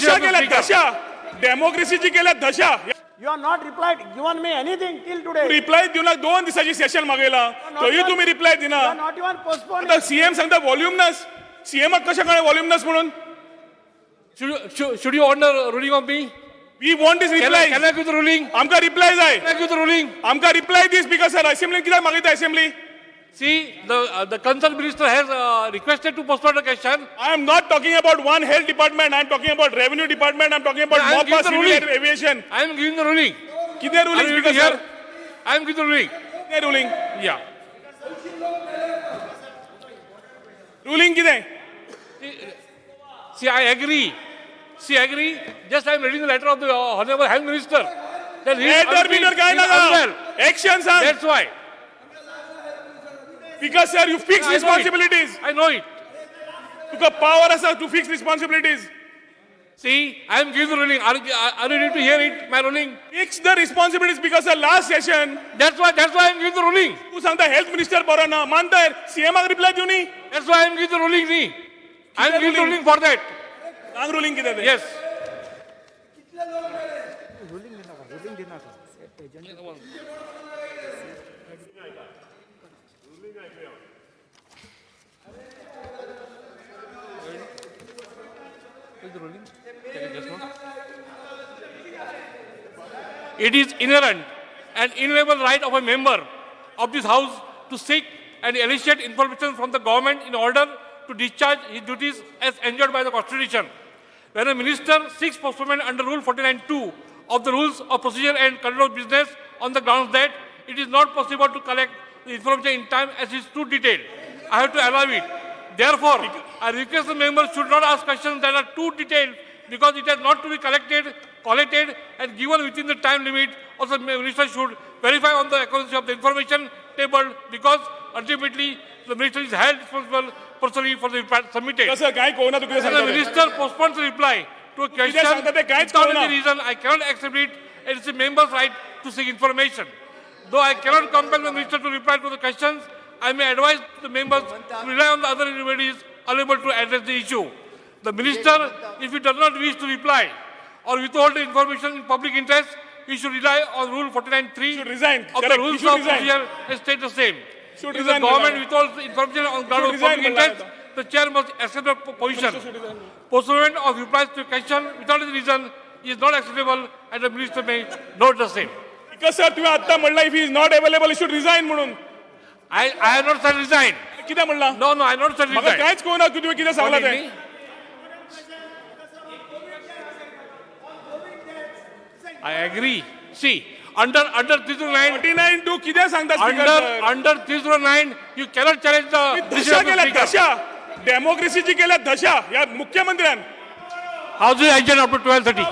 दशा of the केल्या speaker. दशा डेमोक्रेसीची केल्या दशा You are not replied, given me anything till today. Reply दिना 2 दिवसाची सेशन मागयला तरी तुम्ही रिप्लाय दिना You are not even postponed. आता सीएम सांगता व्हॉल्युमनस सीएमक कशें कळ्ळें व्हॉल्युमनस म्हणून Should you order ruling of me? We want this reply Can I give the ruling? आमकां रिप्लाय जाय Can I give the ruling? आमकां रिप्लाय दीस बिकॉज सर असेंब्ली कित्याक मागयता assembly See, the concerned minister has requested to postpone the question. I am not talking about one health department. I am talking about revenue department. I am talking about I am MOPA, giving the civil ruling. aviation. I am giving the ruling. कितने Are ruling you speaker here? sir? I am giving the ruling. कितने ruling? Yeah. Ruling कितने? See, I agree. See, I agree. Just I am reading the letter of the Honorable Health Minister. That he is Letter bitter काय he is ना unwell. Action सांग. That's why. Because sir, you fix I know it. responsibilities. I know it. तुका power असा to fix responsibilities. See, I am giving the ruling. Are you ready to hear it? My ruling. Fix the responsibilities because the last session That's why I am giving the ruling. तू सांगता health minister बरो ना मानता CM क reply दिवनी. That's why I am giving the ruling. Nee. I am giving the ruling for that. सांग ruling किती ते? Yes. It is inherent and inalienable right of a member of this House to seek and elicit information from the government in order to discharge his duties as enjoined by the Constitution. When a minister seeks postponement under Rule 49(2) of the Rules of Procedure and Conduct of Business on the grounds that it is not possible to collect the information in time as is too detailed, I have to allow it. Therefore, I request the members should not ask questions that are too detailed because it has not to be collected and given within the time limit. Also, the minister should verify on the accuracy of the information tabled because ultimately the minister is held responsible personally for the reply submitted. कसं काय कोणा तू किती When the सांगता? minister postpones the reply to a question सांगता ते काहीच without कळना. any reason, I cannot accept it. It is a member's right to seek information. Though I cannot compel the minister to reply to the questions, I may advise the members to rely on the other remedies unable to address the issue. The minister, if he does not wish to reply or withhold the information in public interest, he should rely on Rule 49(3) Should resign. of Correct. the He Rules should of resign. Procedure and state the same. Should If the resign, government Mullah. withholds information on ground Should of public resign, Mullah. interest, the chair must accept the position. Postponement of replies to a question without any reason is not acceptable and the minister may note the same. Because sir तुम्ही आता म्हणला if he is not available he should resign म्हणून. I have not said resign. किती म्हणला? No, I have not said म्हाका resign. काहीच कोणा तू तुम्ही किती सांगला ते? I agree. See, under 309, 49 to किती सांगता speaker sir? under 309, you cannot challenge the दशा decision of the केल्या speaker. दशा डेमोक्रेसीची केल्या दशा या मुख्यमंत्र्यान House is adjourned up to 12:30.